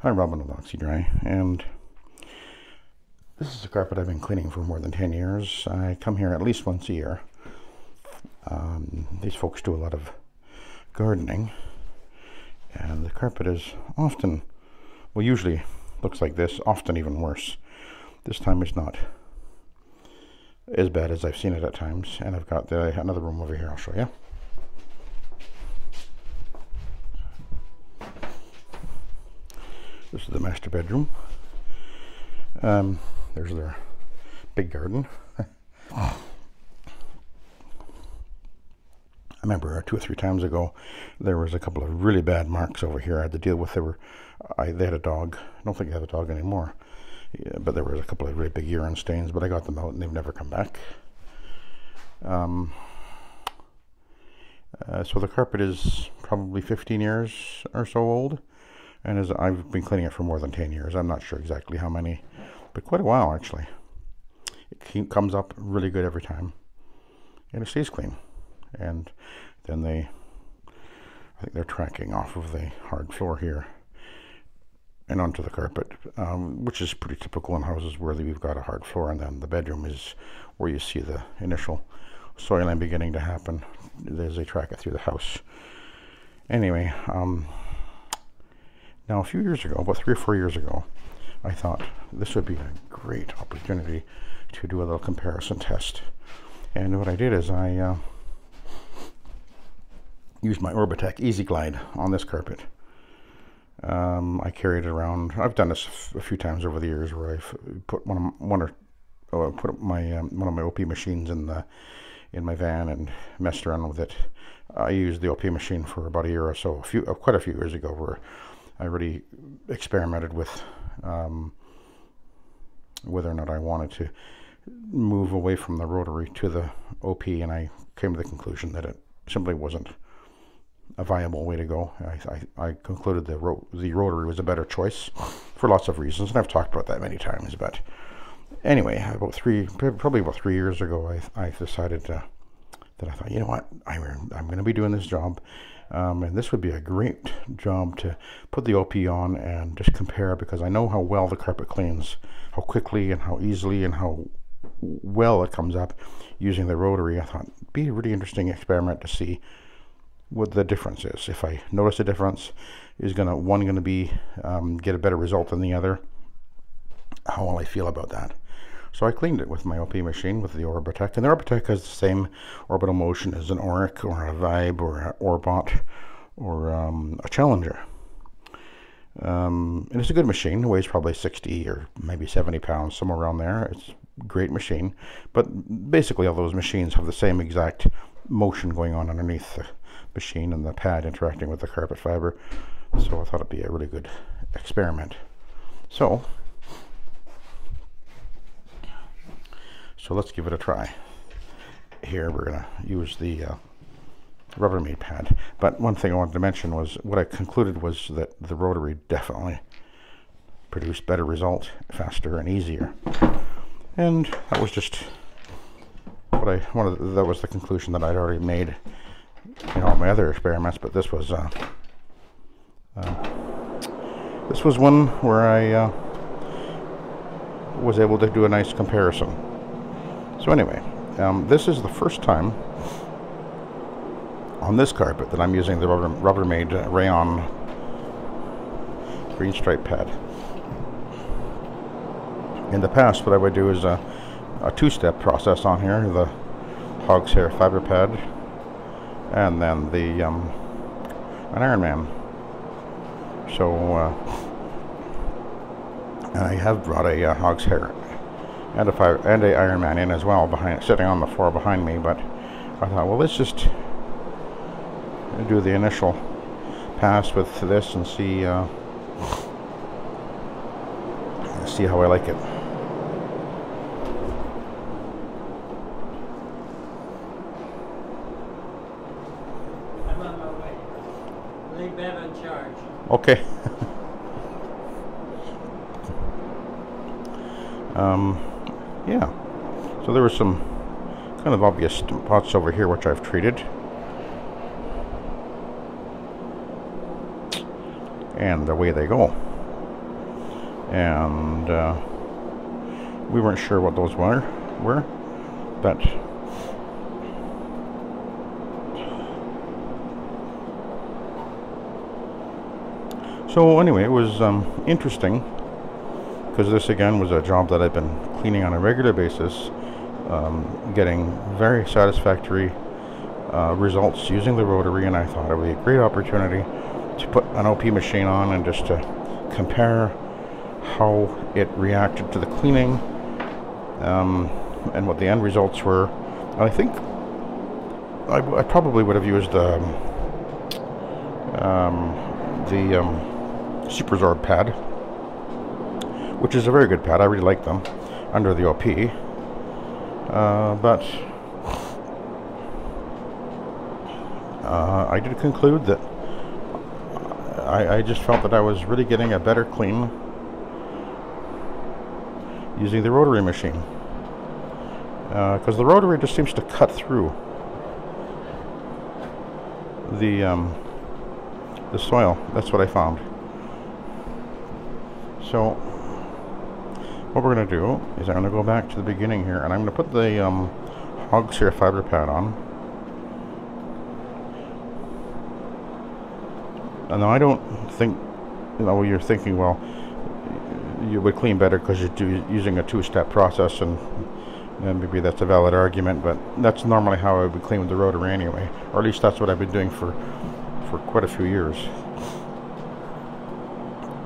Hi, Robin with Oxy-Dry, and this is a carpet I've been cleaning for more than 10 years. I come here at least once a year. These folks do a lot of gardening, and the carpet is often, well, usually looks like this, often even worse. This time it's not as bad as I've seen it at times, and I've got another room over here I'll show you. This is the master bedroom. There's their big garden. I remember 2 or 3 times ago there was a couple of really bad marks over here I had to deal with. They had a dog. I don't think they have a dog anymore. Yeah, but there was a couple of really big urine stains, but I got them out and they've never come back. So the carpet is probably 15 years or so old. And as I've been cleaning it for more than 10 years. I'm not sure exactly how many, but quite a while actually. It comes up really good every time, and it stays clean. And then I think they're tracking off of the hard floor here and onto the carpet, which is pretty typical in houses where we've got a hard floor, and then the bedroom is where you see the initial soiling beginning to happen as they track it through the house. Anyway, now, a few years ago, about 3 or 4 years ago, I thought this would be a great opportunity to do a little comparison test. And what I did is I used my Orbitec Easy Glide on this carpet. I carried it around. I've done this a few times over the years, where I've put one of my OP machines in my van and messed around with it. I used the OP machine for about a year or so, quite a few years ago, where I really experimented with whether or not I wanted to move away from the Rotary to the OP, and I came to the conclusion that it simply wasn't a viable way to go. I concluded the Rotary was a better choice for lots of reasons, and I've talked about that many times. But anyway, probably about 3 years ago, I decided that I thought, you know what, I'm going to be doing this job. And this would be a great job to put the OP on and just compare, because I know how well the carpet cleans, how quickly and how easily and how well it comes up using the Rotary. I thought it'd be a really interesting experiment to see what the difference is. If I notice a difference, is one going to be get a better result than the other? How will I feel about that? So I cleaned it with my OP machine with the Orbitec, and the Orbitec has the same orbital motion as an Oreck or a Vibe or an Orbot or a Challenger. And it's a good machine. It weighs probably 60 or maybe 70 pounds, somewhere around there. It's a great machine, but basically all those machines have the same exact motion going on underneath the machine and the pad interacting with the carpet fiber. So I thought it'd be a really good experiment. So let's give it a try. Here we're going to use the Rubbermaid pad. But one thing I wanted to mention was, what I concluded was that the Rotary definitely produced better result, faster and easier. And that was just what that was the conclusion that I'd already made in all my other experiments. But this was one where I was able to do a nice comparison. So anyway, this is the first time on this carpet that I'm using the Rubbermaid rayon green stripe pad. In the past, what I would do is a 2-step process on here: the hog's hair fiber pad, and then an Iron Man. So and I have brought a hog's hair and a Iron Man in as well, sitting on the floor behind me. But I thought, well, let's just do the initial pass with this and see how I like it. I'm on my way. Leave Bev in charge. Okay. Yeah, so there were some kind of obvious spots over here which I've treated, and away they go. and we weren't sure what those were, but so anyway, it was interesting, because this again was a job that I've been cleaning on a regular basis, getting very satisfactory results using the rotary, and I thought it would be a great opportunity to put an OP machine on and just to compare how it reacted to the cleaning, and what the end results were. And I think I probably would have used the Supersorb pad, which is a very good pad. I really like them under the OP, but I did conclude that I just felt that I was really getting a better clean using the rotary machine, because the rotary just seems to cut through the soil. That's what I found. So what we're going to do is I'm going to go back to the beginning here, and I'm going to put the hog hair fiber pad on. And now I don't think, you're thinking, well, you would clean better because you're using a two-step process, and maybe that's a valid argument, but that's normally how I would clean with the rotary anyway, or at least that's what I've been doing for quite a few years.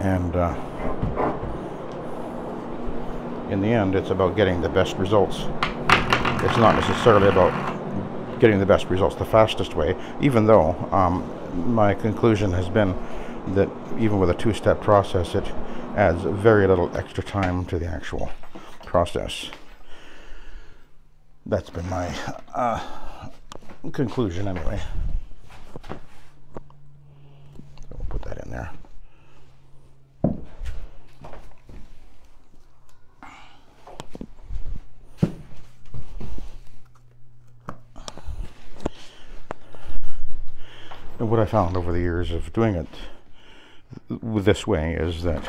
And in the end, it's about getting the best results. It's not necessarily about getting the best results the fastest way, even though my conclusion has been that even with a two-step process, it adds very little extra time to the actual process. That's been my conclusion anyway. So we'll put that in there. And what I found over the years of doing it this way is that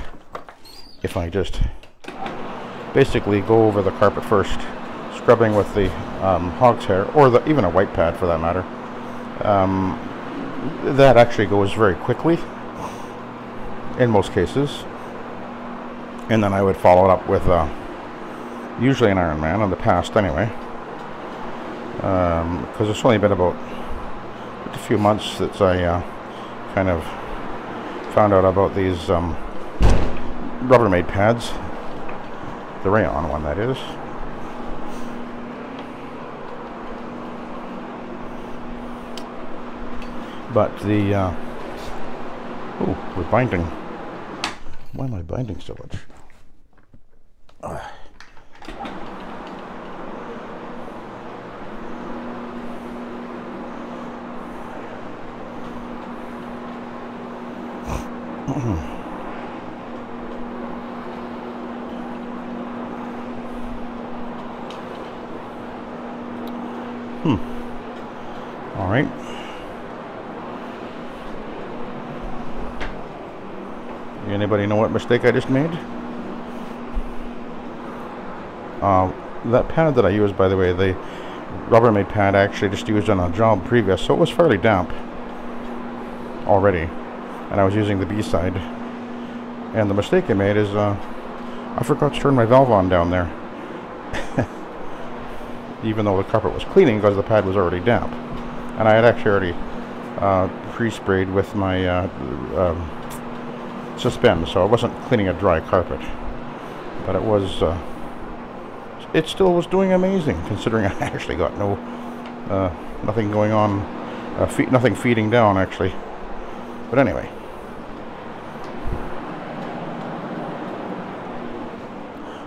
if I just basically go over the carpet first, scrubbing with the hog's hair, or even a white pad for that matter, that actually goes very quickly in most cases. And then I would follow it up with usually an Iron Man in the past anyway, because it's only been about a few months since I kind of found out about these Rubbermaid pads, the rayon one that is. But the oh, we're binding. Why am I binding so much? All right. Anybody know what mistake I just made? That pad that I used, by the way, the Rubbermaid pad, I actually just used on a job previous, so it was fairly damp already, and I was using the B side. And the mistake I made is I forgot to turn my valve on down there, even though the carpet was cleaning because the pad was already damp, and I had actually already pre-sprayed with my suspend, so I wasn't cleaning a dry carpet, but it was it still was doing amazing, considering I actually got no nothing going on, nothing feeding down actually. But anyway,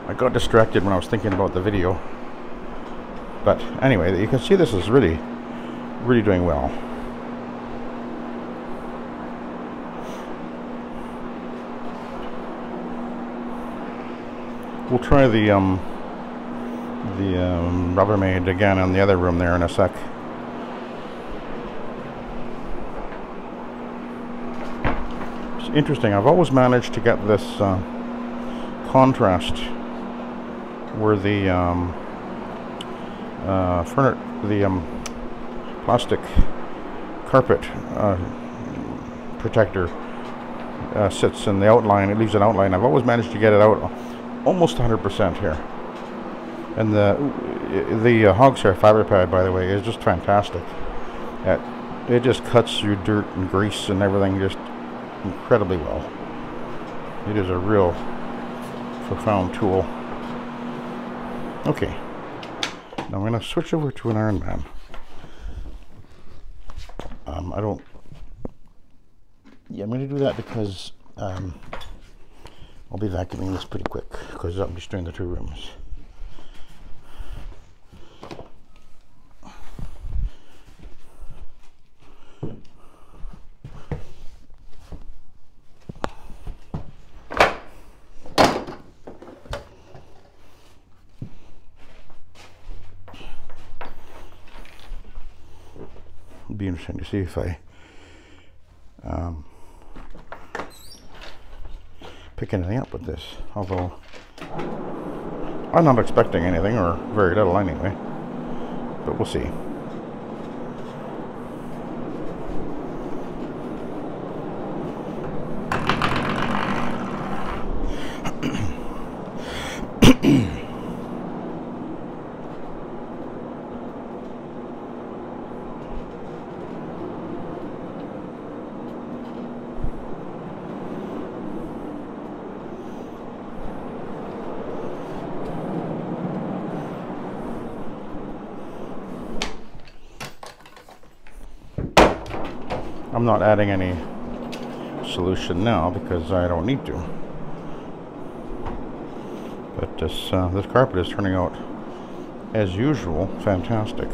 I got distracted when I was thinking about the video. But anyway, you can see this is really doing well. We'll try the Rubbermaid again in the other room there in a sec. It's interesting. I've always managed to get this contrast where the plastic carpet protector sits in the outline. It leaves an outline. I've always managed to get it out almost 100% here. And the Hogshair fiber pad, by the way, is just fantastic. It just cuts through dirt and grease and everything just incredibly well. It is a real profound tool. Okay, now I'm going to switch over to an Iron Man. I'm going to do that because I'll be vacuuming this pretty quick because I'm just doing the 2 rooms. It'll be interesting to see if I pick anything up with this, although I'm not expecting anything, or very little anyway, but we'll see. I'm not adding any solution now because I don't need to. But this carpet is turning out, as usual, fantastic.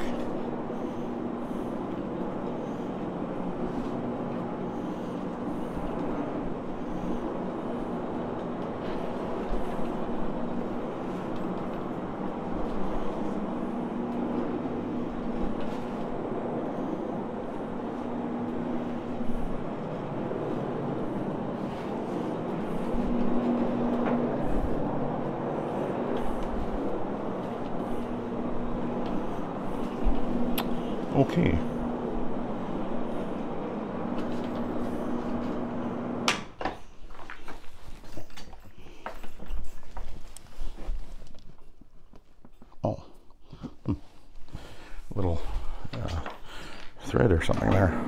Okay. Oh. Little thread or something there.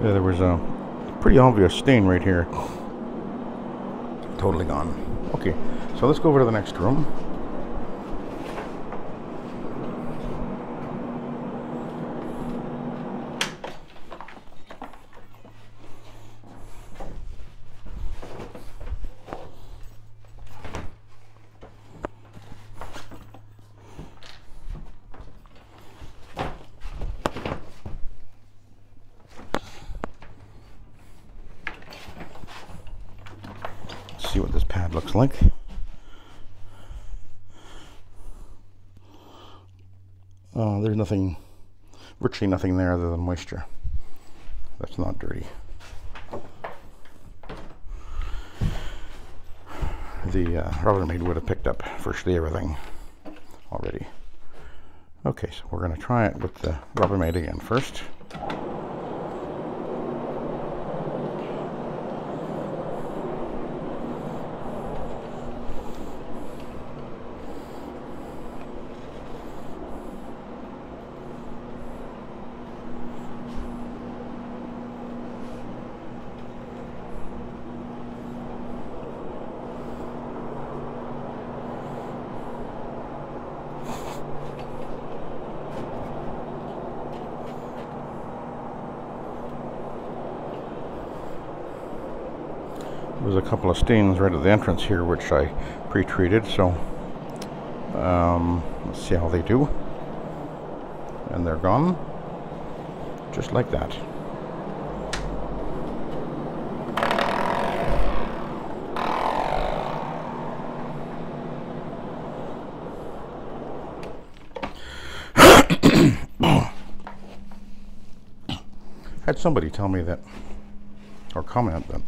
Yeah, there was a pretty obvious stain right here. Totally gone. Okay. So let's go over to the next room. Let's see what this pad looks like. There's nothing, virtually nothing there other than moisture. That's not dirty. The Rubbermaid would have picked up virtually everything already. Okay, so we're going to try it with the Rubbermaid again first. There's a couple of stains right at the entrance here which I pre-treated, so let's see how they do. And they're gone, just like that. had somebody tell me that, or comment that,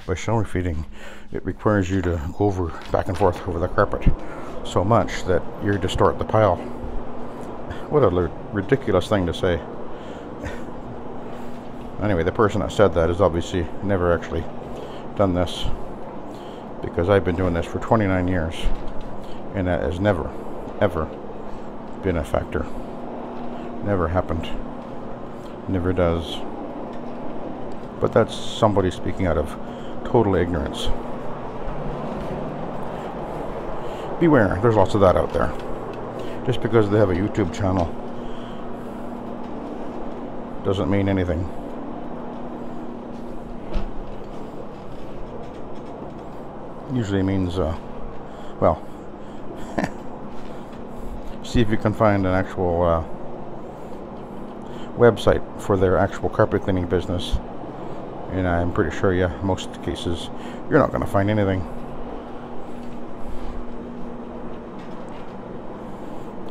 by shower feeding, it requires you to go back and forth over the carpet so much that you distort the pile. What a ridiculous thing to say. Anyway, the person that said that has obviously never actually done this, because I've been doing this for 29 years and that has never, ever been a factor. Never happened. Never does. But that's somebody speaking out of total ignorance. Beware, there's lots of that out there. Just because they have a YouTube channel doesn't mean anything. Usually means, well, see if you can find an actual website for their actual carpet cleaning business, and I'm pretty sure most cases you're not going to find anything.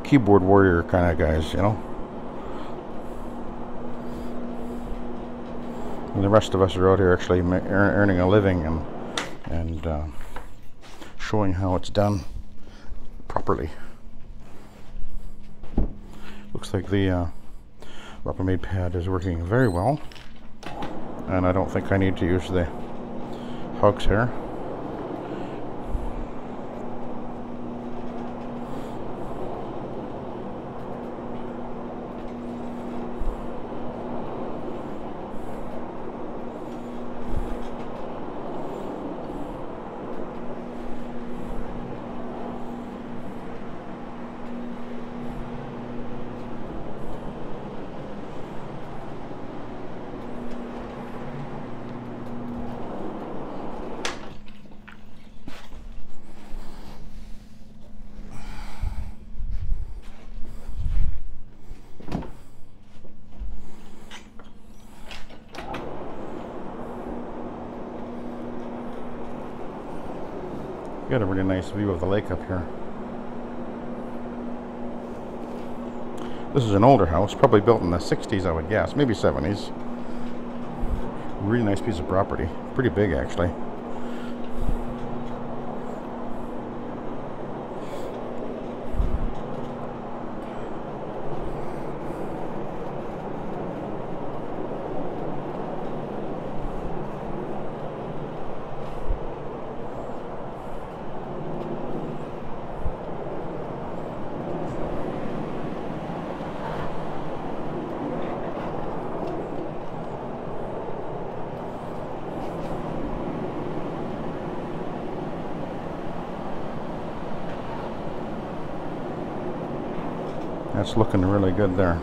Keyboard warrior kind of guys, you know. And the rest of us are out here actually earning a living and showing how it's done properly. Looks like the Rubbermaid pad is working very well, and I don't think I need to use the hugs here. Got a really nice view of the lake up here. This is an older house, probably built in the 60s, I would guess, maybe 70s. Really nice piece of property, pretty big actually. That's looking really good there.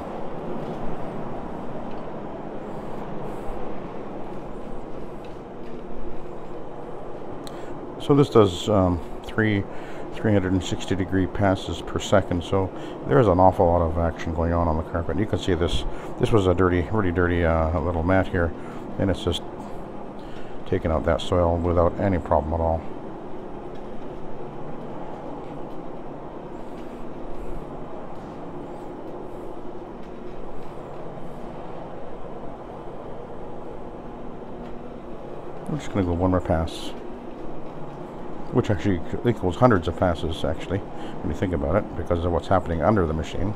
So this does 360-degree passes per second, so there's an awful lot of action going on the carpet. You can see this was a really dirty little mat here, and it's just taking out that soil without any problem at all. I'm just going to go one more pass, which actually equals hundreds of passes actually, when you think about it, because of what's happening under the machine.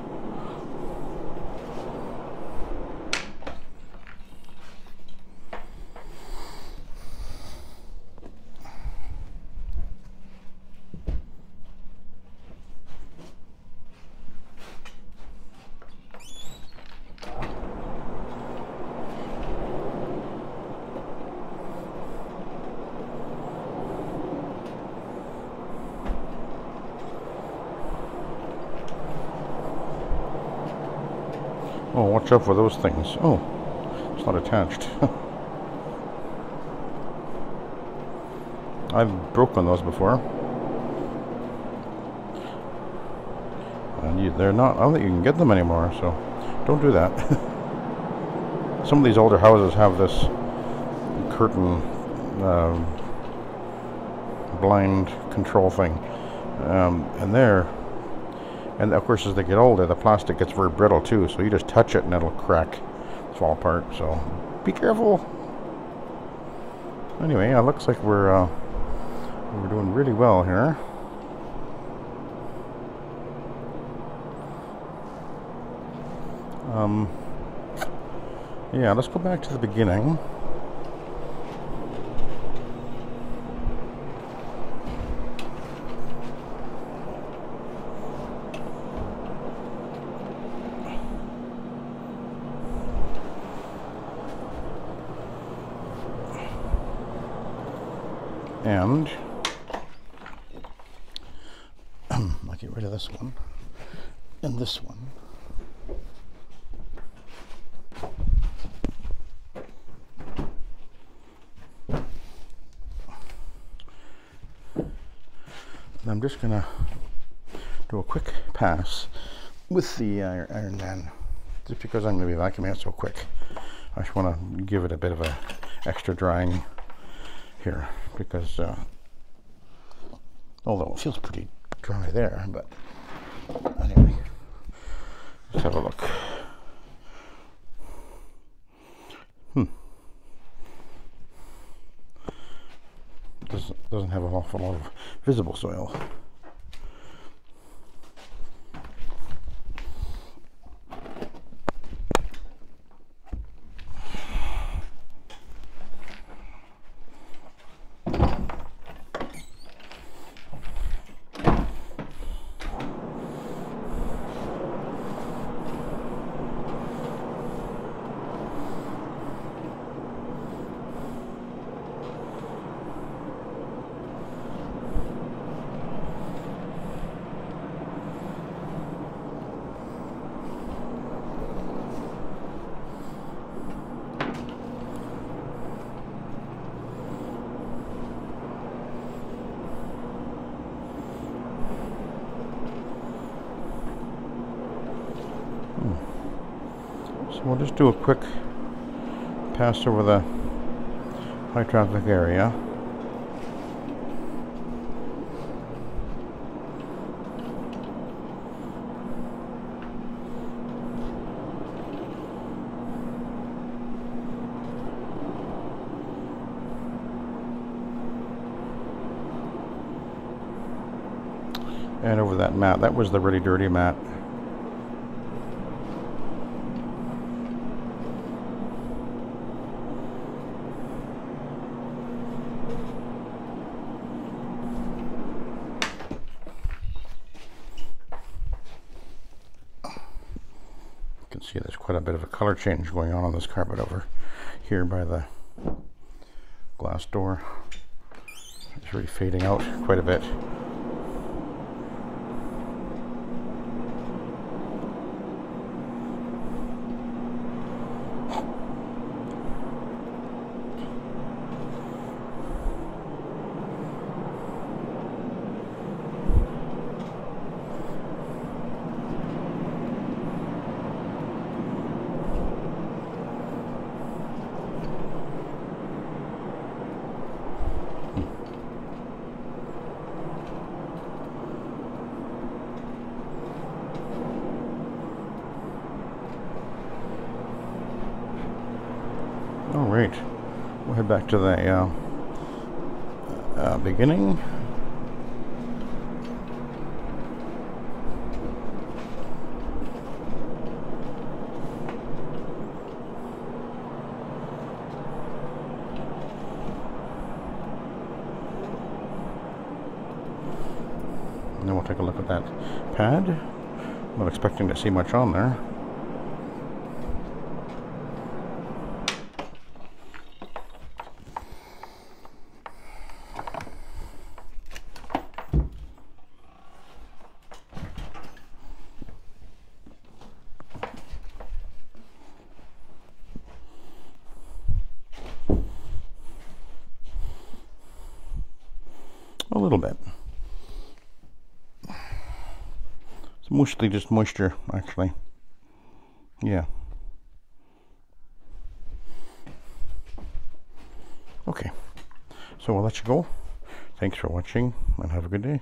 Oh, watch out for those things. Oh, it's not attached. I've broken those before. And they're not, I don't think you can get them anymore, so don't do that. Some of these older houses have this curtain blind control thing. And they're And of course, as they get older, the plastic gets very brittle too, so you just touch it and it'll crack, fall apart. So be careful. Anyway, it looks like we're doing really well here. Yeah, let's go back to the beginning. And I'll get rid of this one and this one. And I'm just gonna do a quick pass with the Iron Man, just because I'm gonna be vacuuming it so quick. I just want to give it a bit of a extra drying here, because although it feels pretty dry there, but anyway, let's have a look. Doesn't have an awful lot of visible soil. So we'll just do a quick pass over the high traffic area. And over that mat, that was the really dirty mat. You can see there's quite a bit of a color change going on this carpet over here by the glass door. It's really fading out quite a bit. All right, we'll head back to the beginning. And then we'll take a look at that pad. Not expecting to see much on there. A little bit. It's mostly just moisture, actually. Yeah. Okay. So I'll let you go. Thanks for watching and have a good day.